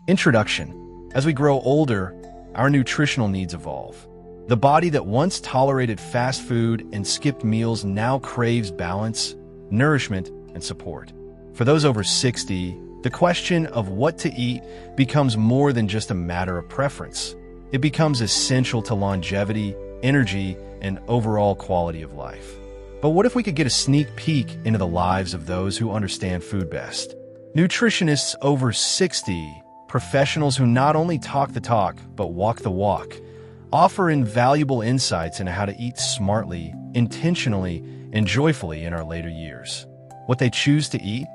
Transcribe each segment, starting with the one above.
Introduction. As we grow older, our nutritional needs evolve. The body that once tolerated fast food and skipped meals now craves balance, nourishment, and support. For those over 60, the question of what to eat becomes more than just a matter of preference. It becomes essential to longevity, energy, and overall quality of life. But what if we could get a sneak peek into the lives of those who understand food best? Nutritionists over 60, professionals who not only talk the talk, but walk the walk, offer invaluable insights into how to eat smartly, intentionally, and joyfully in our later years. What they choose to eat,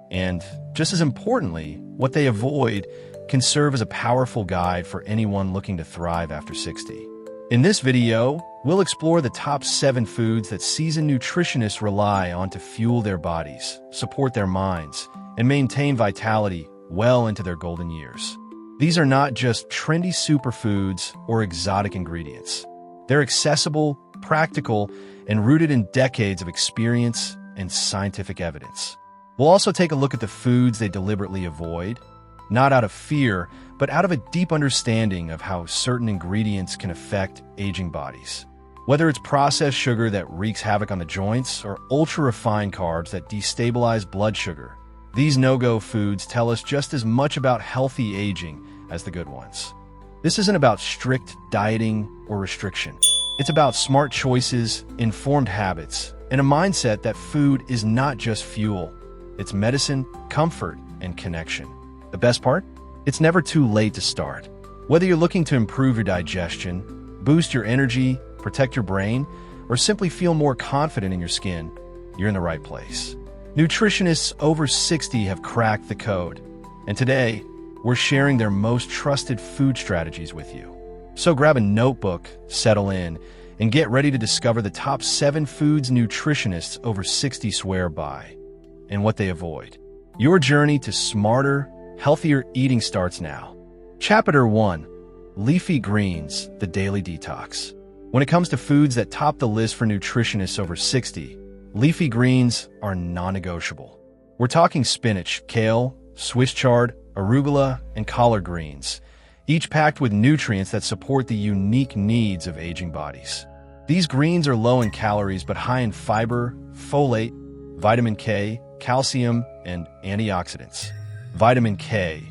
and just as importantly, what they avoid, can serve as a powerful guide for anyone looking to thrive after 60. In this video, we'll explore the top 7 foods that seasoned nutritionists rely on to fuel their bodies, support their minds, and maintain vitality well into their golden years. These are not just trendy superfoods or exotic ingredients. They're accessible, practical, and rooted in decades of experience and scientific evidence. We'll also take a look at the foods they deliberately avoid, not out of fear, but out of a deep understanding of how certain ingredients can affect aging bodies. Whether it's processed sugar that wreaks havoc on the joints or ultra-refined carbs that destabilize blood sugar, these no-go foods tell us just as much about healthy aging as the good ones. This isn't about strict dieting or restriction. It's about smart choices, informed habits, and a mindset that food is not just fuel. It's medicine, comfort, and connection. The best part? It's never too late to start. Whether you're looking to improve your digestion, boost your energy, protect your brain, or simply feel more confident in your skin, you're in the right place. Nutritionists over 60 have cracked the code, and today, we're sharing their most trusted food strategies with you. So grab a notebook, settle in, and get ready to discover the top 7 foods nutritionists over 60 swear by, and what they avoid. Your journey to smarter, healthier eating starts now. Chapter 1. Leafy Greens, the Daily Detox. When it comes to foods that top the list for nutritionists over 60, leafy greens are non-negotiable. We're talking spinach, kale, Swiss chard, arugula, and collard greens, each packed with nutrients that support the unique needs of aging bodies. These greens are low in calories but high in fiber, folate, vitamin K, calcium, and antioxidants. Vitamin K,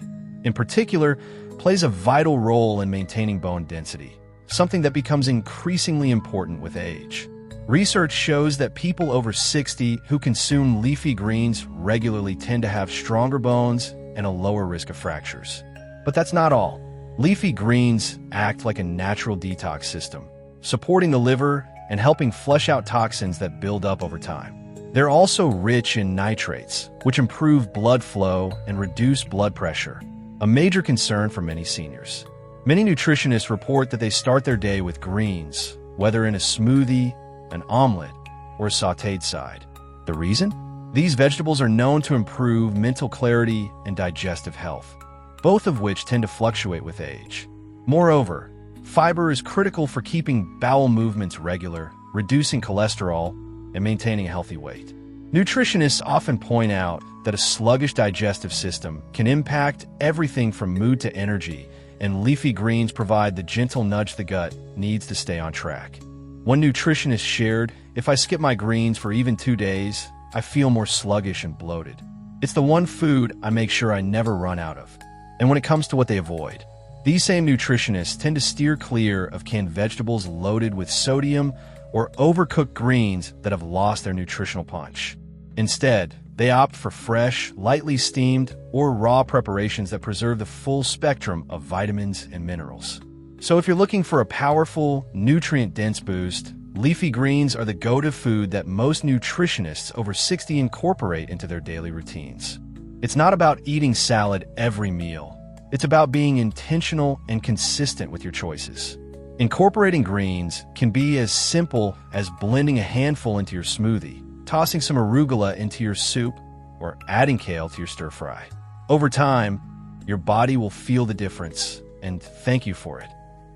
in particular, plays a vital role in maintaining bone density, something that becomes increasingly important with age. Research shows that people over 60 who consume leafy greens regularly tend to have stronger bones and a lower risk of fractures. But that's not all. Leafy greens act like a natural detox system, supporting the liver and helping flush out toxins that build up over time. They're also rich in nitrates, which improve blood flow and reduce blood pressure, a major concern for many seniors. Many nutritionists report that they start their day with greens, whether in a smoothie, an omelet, or a sautéed side. The reason? These vegetables are known to improve mental clarity and digestive health, both of which tend to fluctuate with age. Moreover, fiber is critical for keeping bowel movements regular, reducing cholesterol, and maintaining a healthy weight. Nutritionists often point out that a sluggish digestive system can impact everything from mood to energy, and leafy greens provide the gentle nudge the gut needs to stay on track. One nutritionist shared, "If I skip my greens for even 2 days, I feel more sluggish and bloated. It's the one food I make sure I never run out of." And when it comes to what they avoid, these same nutritionists tend to steer clear of canned vegetables loaded with sodium or overcooked greens that have lost their nutritional punch. Instead, they opt for fresh, lightly steamed, or raw preparations that preserve the full spectrum of vitamins and minerals. So if you're looking for a powerful, nutrient-dense boost, leafy greens are the go-to food that most nutritionists over 60 incorporate into their daily routines. It's not about eating salad every meal. It's about being intentional and consistent with your choices. Incorporating greens can be as simple as blending a handful into your smoothie, tossing some arugula into your soup, or adding kale to your stir-fry. Over time, your body will feel the difference, and thank you for it.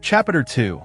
Chapter 2.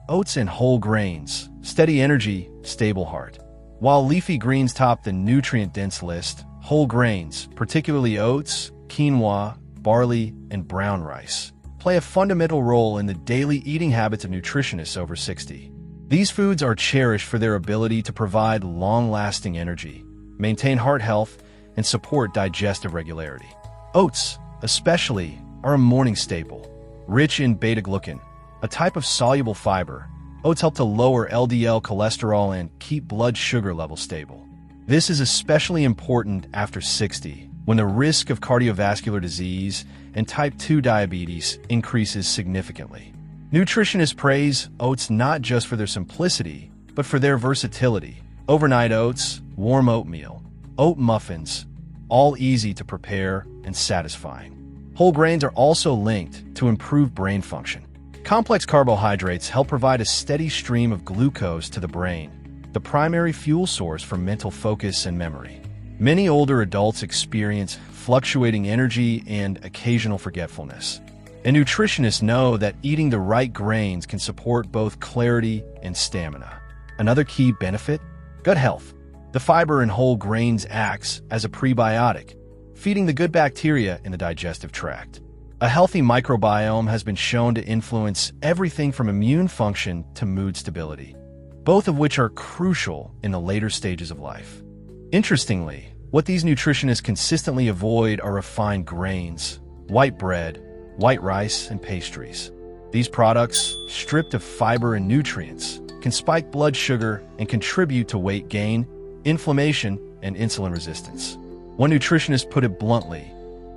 Oats and whole grains. Steady energy, stable heart. While leafy greens top the nutrient-dense list, whole grains, particularly oats, quinoa, barley, and brown rice play a fundamental role in the daily eating habits of nutritionists over 60. These foods are cherished for their ability to provide long-lasting energy, maintain heart health, and support digestive regularity. Oats, especially, are a morning staple. Rich in beta-glucan, a type of soluble fiber, oats help to lower LDL cholesterol and keep blood sugar levels stable. This is especially important after 60, when the risk of cardiovascular disease and type 2 diabetes increases significantly. Nutritionists praise oats not just for their simplicity, but for their versatility. Overnight oats, warm oatmeal, oat muffins, all easy to prepare and satisfying. Whole grains are also linked to improved brain function. Complex carbohydrates help provide a steady stream of glucose to the brain, the primary fuel source for mental focus and memory. Many older adults experience fluctuating energy and occasional forgetfulness. And nutritionists know that eating the right grains can support both clarity and stamina. Another key benefit? Gut health. The fiber in whole grains acts as a prebiotic, feeding the good bacteria in the digestive tract. A healthy microbiome has been shown to influence everything from immune function to mood stability, both of which are crucial in the later stages of life. Interestingly, what these nutritionists consistently avoid are refined grains, white bread, white rice, and pastries. These products, stripped of fiber and nutrients, can spike blood sugar and contribute to weight gain, inflammation, and insulin resistance. One nutritionist put it bluntly,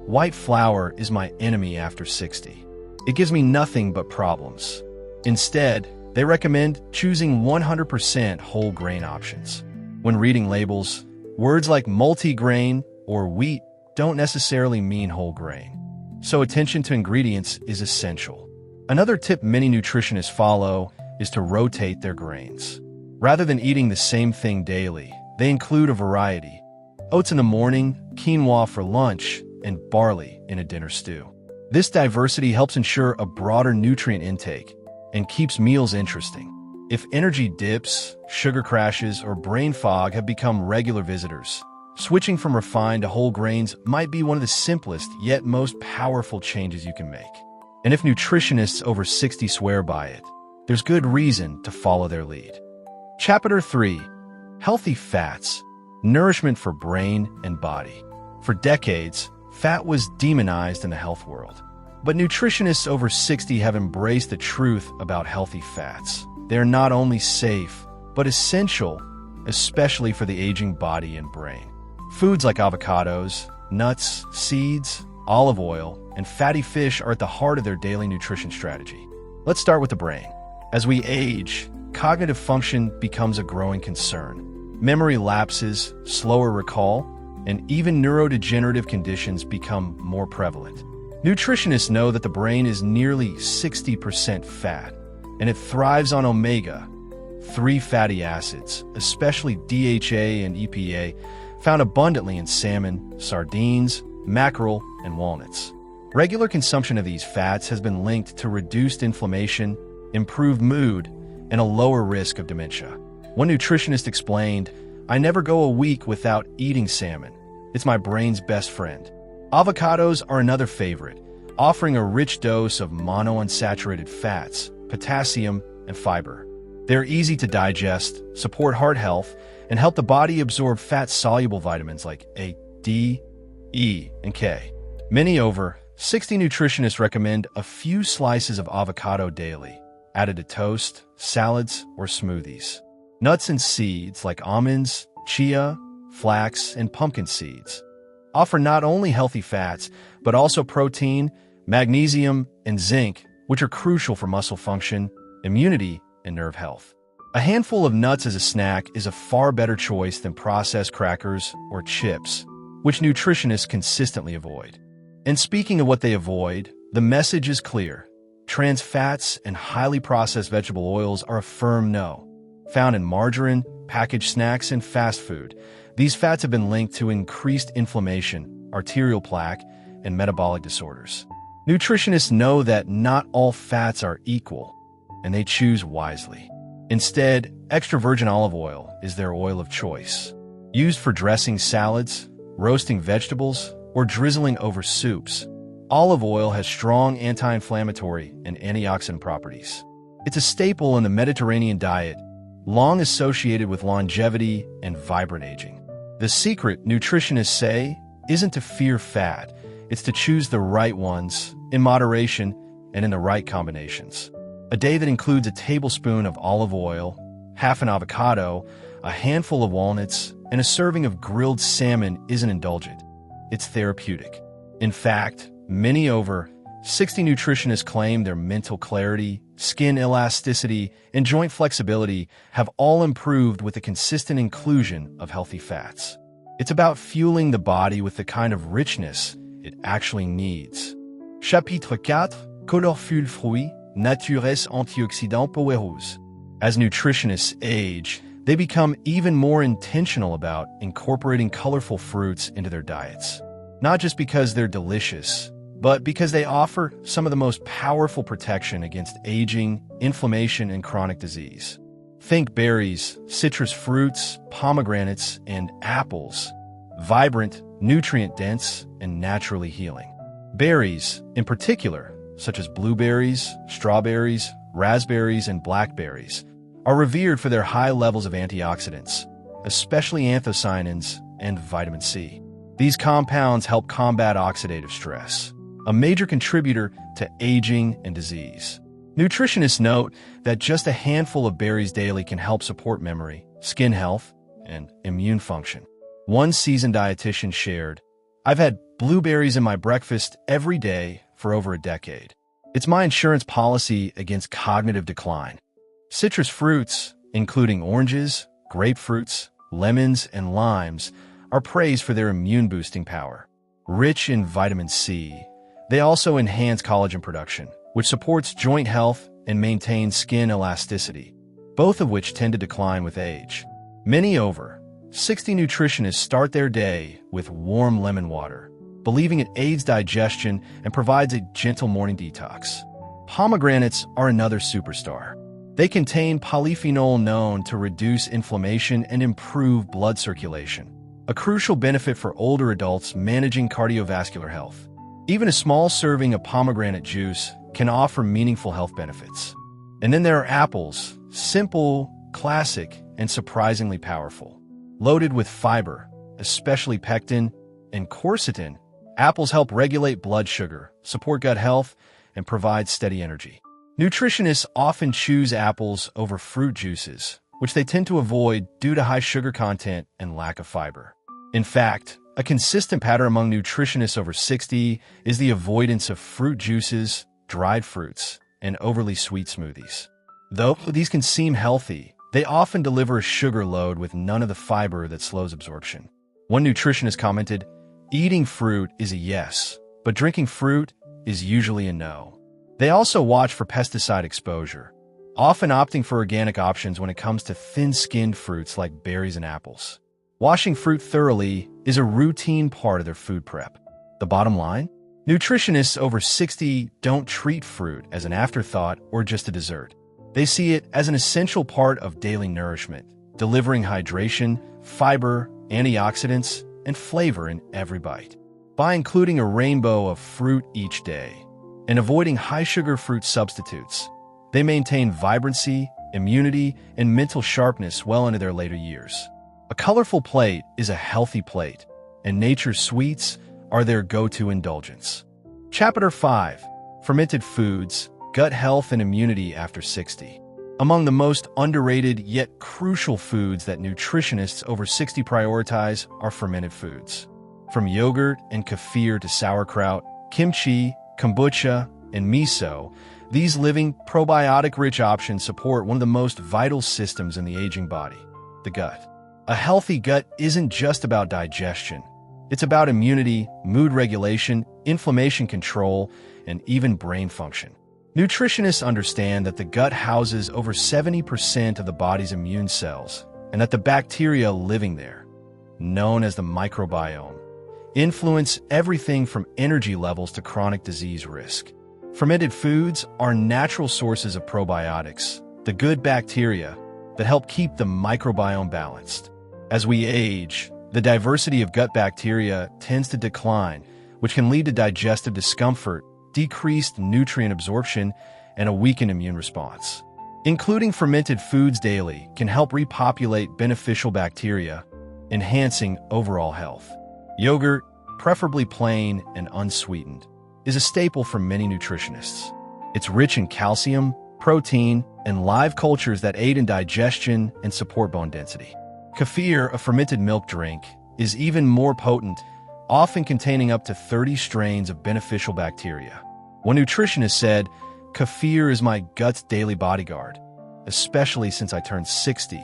"White flour is my enemy after 60. It gives me nothing but problems." Instead, they recommend choosing 100% whole grain options. When reading labels, words like multigrain or wheat don't necessarily mean whole grain, so attention to ingredients is essential. Another tip many nutritionists follow is to rotate their grains. Rather than eating the same thing daily, they include a variety. Oats in the morning, quinoa for lunch, and barley in a dinner stew. This diversity helps ensure a broader nutrient intake and keeps meals interesting. If energy dips, sugar crashes, or brain fog have become regular visitors, switching from refined to whole grains might be one of the simplest yet most powerful changes you can make. And if nutritionists over 60 swear by it, there's good reason to follow their lead. Chapter 3. Healthy Fats, Nourishment for Brain and Body. For decades, fat was demonized in the health world. But nutritionists over 60 have embraced the truth about healthy fats. They are not only safe, but essential, especially for the aging body and brain. Foods like avocados, nuts, seeds, olive oil, and fatty fish are at the heart of their daily nutrition strategy. Let's start with the brain. As we age, cognitive function becomes a growing concern. Memory lapses, slower recall, and even neurodegenerative conditions become more prevalent. Nutritionists know that the brain is nearly 60% fat, and it thrives on omega-3 fatty acids, especially DHA and EPA, found abundantly in salmon, sardines, mackerel, and walnuts. Regular consumption of these fats has been linked to reduced inflammation, improved mood, and a lower risk of dementia. One nutritionist explained, "I never go a week without eating salmon. It's my brain's best friend." Avocados are another favorite, offering a rich dose of monounsaturated fats, potassium, and fiber. They're easy to digest, support heart health, and help the body absorb fat-soluble vitamins like A, D, E, and K. Many over 60 nutritionists recommend a few slices of avocado daily, added to toast, salads, or smoothies. Nuts and seeds like almonds, chia, flax, and pumpkin seeds offer not only healthy fats, but also protein, magnesium, and zinc, which are crucial for muscle function, immunity, and nerve health. A handful of nuts as a snack is a far better choice than processed crackers or chips, which nutritionists consistently avoid. And speaking of what they avoid, the message is clear. Trans fats and highly processed vegetable oils are a firm no. Found in margarine, packaged snacks, and fast food, these fats have been linked to increased inflammation, arterial plaque, and metabolic disorders. Nutritionists know that not all fats are equal, and they choose wisely. Instead, extra virgin olive oil is their oil of choice. Used for dressing salads, roasting vegetables, or drizzling over soups, Olive oil has strong anti-inflammatory and antioxidant properties. It's a staple in the Mediterranean diet, long associated with longevity and vibrant aging. The secret, nutritionists say, isn't to fear fat, it's to choose the right ones, in moderation and in the right combinations. A day that includes a tablespoon of olive oil, half an avocado, a handful of walnuts, and a serving of grilled salmon isn't indulgent. It's therapeutic. In fact, many over 60 nutritionists claim their mental clarity, skin elasticity, and joint flexibility have all improved with the consistent inclusion of healthy fats. It's about fueling the body with the kind of richness it actually needs. Chapitre 4. Colorful fruits, natures antioxidants powereux. As nutritionists age, they become even more intentional about incorporating colorful fruits into their diets. Not just because they're delicious, but because they offer some of the most powerful protection against aging, inflammation, and chronic disease. Think berries, citrus fruits, pomegranates, and apples. Vibrant, nutrient-dense, and naturally healing. Berries, in particular, such as blueberries, strawberries, raspberries, and blackberries, are revered for their high levels of antioxidants, especially anthocyanins and vitamin C. These compounds help combat oxidative stress, a major contributor to aging and disease. Nutritionists note that just a handful of berries daily can help support memory, skin health, and immune function. One seasoned dietitian shared, "I've had blueberries in my breakfast every day for over a decade. It's my insurance policy against cognitive decline." Citrus fruits, including oranges, grapefruits, lemons, and limes, are praised for their immune-boosting power. Rich in vitamin C, they also enhance collagen production, which supports joint health and maintains skin elasticity, both of which tend to decline with age. Many over 60 nutritionists start their day with warm lemon water, believing it aids digestion and provides a gentle morning detox. Pomegranates are another superstar. They contain polyphenol known to reduce inflammation and improve blood circulation, a crucial benefit for older adults managing cardiovascular health. Even a small serving of pomegranate juice can offer meaningful health benefits. And then there are apples, simple, classic, and surprisingly powerful. Loaded with fiber, especially pectin and quercetin, apples help regulate blood sugar, support gut health, and provide steady energy. Nutritionists often choose apples over fruit juices, which they tend to avoid due to high sugar content and lack of fiber. In fact, a consistent pattern among nutritionists over 60 is the avoidance of fruit juices, dried fruits, and overly sweet smoothies. Though these can seem healthy, they often deliver a sugar load with none of the fiber that slows absorption. One nutritionist commented, "Eating fruit is a yes, but drinking fruit is usually a no." They also watch for pesticide exposure, often opting for organic options when it comes to thin-skinned fruits like berries and apples. Washing fruit thoroughly is a routine part of their food prep. The bottom line? Nutritionists over 60 don't treat fruit as an afterthought or just a dessert. They see it as an essential part of daily nourishment, delivering hydration, fiber, antioxidants, and flavor in every bite. By including a rainbow of fruit each day and avoiding high-sugar fruit substitutes, they maintain vibrancy, immunity, and mental sharpness well into their later years. A colorful plate is a healthy plate, and nature's sweets are their go-to indulgence. Chapter 5. Fermented Foods, Gut Health and Immunity After 60. Among the most underrated yet crucial foods that nutritionists over 60 prioritize are fermented foods. From yogurt and kefir to sauerkraut, kimchi, kombucha, and miso, these living, probiotic-rich options support one of the most vital systems in the aging body, the gut. A healthy gut isn't just about digestion. It's about immunity, mood regulation, inflammation control, and even brain function. Nutritionists understand that the gut houses over 70% of the body's immune cells, and that the bacteria living there, known as the microbiome, influence everything from energy levels to chronic disease risk. Fermented foods are natural sources of probiotics, the good bacteria that help keep the microbiome balanced. As we age, the diversity of gut bacteria tends to decline, which can lead to digestive discomfort, decreased nutrient absorption, and a weakened immune response. Including fermented foods daily can help repopulate beneficial bacteria, enhancing overall health. Yogurt, preferably plain and unsweetened, is a staple for many nutritionists. It's rich in calcium, protein, and live cultures that aid in digestion and support bone density. Kefir, a fermented milk drink, is even more potent, often containing up to 30 strains of beneficial bacteria. One nutritionist said, "Kefir is my gut's daily bodyguard, especially since I turned 60.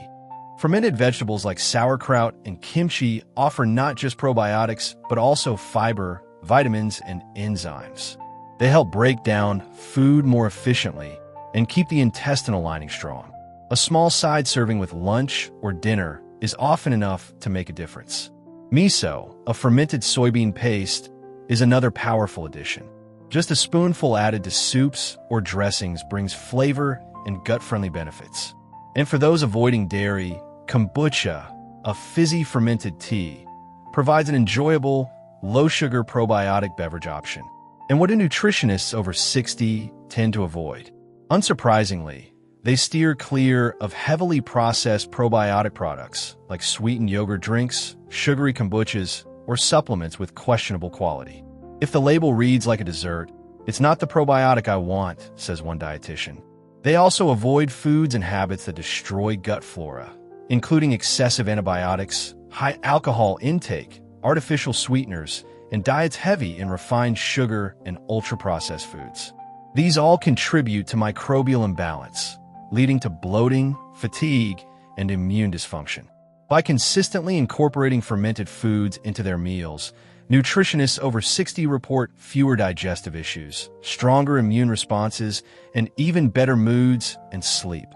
Fermented vegetables like sauerkraut and kimchi offer not just probiotics, but also fiber, vitamins, and enzymes. They help break down food more efficiently and keep the intestinal lining strong. A small side serving with lunch or dinner is often enough to make a difference." Miso, a fermented soybean paste, is another powerful addition. Just a spoonful added to soups or dressings brings flavor and gut-friendly benefits. And for those avoiding dairy, kombucha, a fizzy fermented tea, provides an enjoyable, low-sugar probiotic beverage option. And what do nutritionists over 60 tend to avoid? Unsurprisingly, they steer clear of heavily processed probiotic products like sweetened yogurt drinks, sugary kombuchas, or supplements with questionable quality. If the label reads like a dessert, it's not the probiotic I want, says one dietitian. They also avoid foods and habits that destroy gut flora, including excessive antibiotics, high alcohol intake, artificial sweeteners, and diets heavy in refined sugar and ultra-processed foods. These all contribute to microbial imbalance, leading to bloating, fatigue, and immune dysfunction. By consistently incorporating fermented foods into their meals, nutritionists over 60 report fewer digestive issues, stronger immune responses, and even better moods and sleep,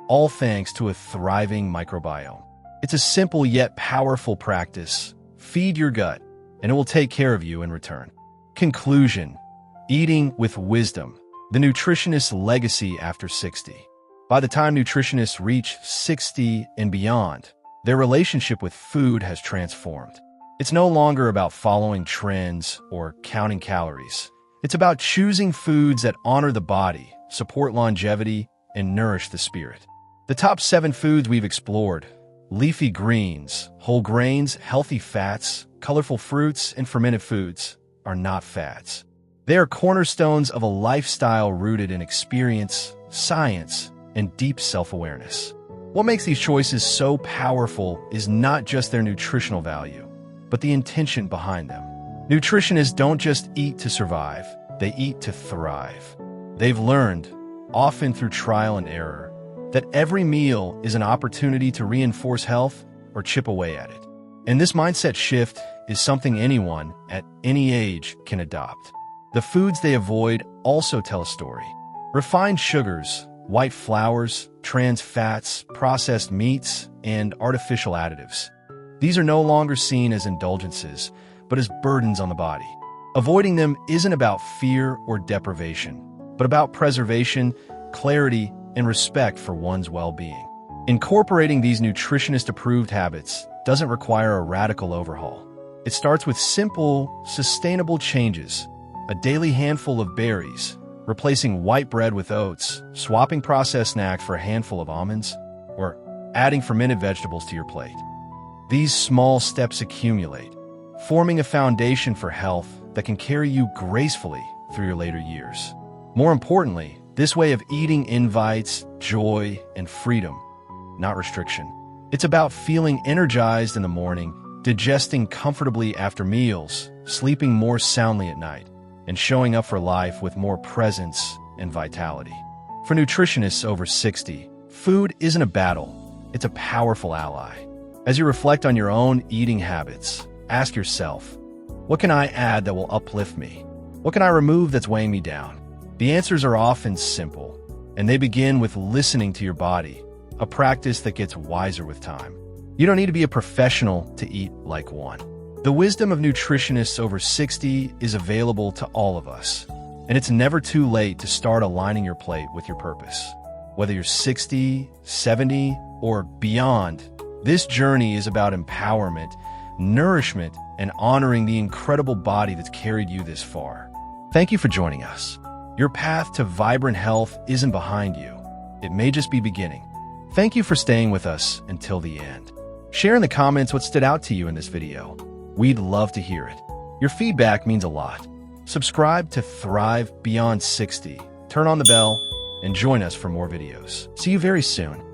all thanks to a thriving microbiome. It's a simple yet powerful practice. Feed your gut, and it will take care of you in return. Conclusion: eating with wisdom, the nutritionist's legacy after 60. By the time nutritionists reach 60 and beyond, their relationship with food has transformed. It's no longer about following trends or counting calories. It's about choosing foods that honor the body, support longevity, and nourish the spirit. The top 7 foods we've explored: leafy greens, whole grains, healthy fats, colorful fruits, and fermented foods, are not fads. They are cornerstones of a lifestyle rooted in experience, science, and deep self-awareness. What makes these choices so powerful is not just their nutritional value, but the intention behind them. Nutritionists don't just eat to survive, they eat to thrive. They've learned, often through trial and error, that every meal is an opportunity to reinforce health or chip away at it. And this mindset shift is something anyone at any age can adopt. The foods they avoid also tell a story. Refined sugars, white flours, trans fats, processed meats, and artificial additives. These are no longer seen as indulgences, but as burdens on the body. Avoiding them isn't about fear or deprivation, but about preservation, clarity, and respect for one's well-being. Incorporating these nutritionist-approved habits doesn't require a radical overhaul. It starts with simple, sustainable changes: a daily handful of berries, replacing white bread with oats, swapping processed snacks for a handful of almonds, or adding fermented vegetables to your plate. These small steps accumulate, forming a foundation for health that can carry you gracefully through your later years. More importantly, this way of eating invites joy and freedom, not restriction. It's about feeling energized in the morning, digesting comfortably after meals, sleeping more soundly at night, and showing up for life with more presence and vitality. For nutritionists over 60, food isn't a battle, it's a powerful ally. As you reflect on your own eating habits, ask yourself, what can I add that will uplift me? What can I remove that's weighing me down? The answers are often simple, and they begin with listening to your body, a practice that gets wiser with time. You don't need to be a professional to eat like one. The wisdom of nutritionists over 60 is available to all of us, and it's never too late to start aligning your plate with your purpose. Whether you're 60, 70, or beyond, this journey is about empowerment, nourishment, and honoring the incredible body that's carried you this far. Thank you for joining us. Your path to vibrant health isn't behind you. It may just be beginning. Thank you for staying with us until the end. Share in the comments what stood out to you in this video. We'd love to hear it. Your feedback means a lot. Subscribe to Thrive Beyond 60, turn on the bell, and join us for more videos. See you very soon.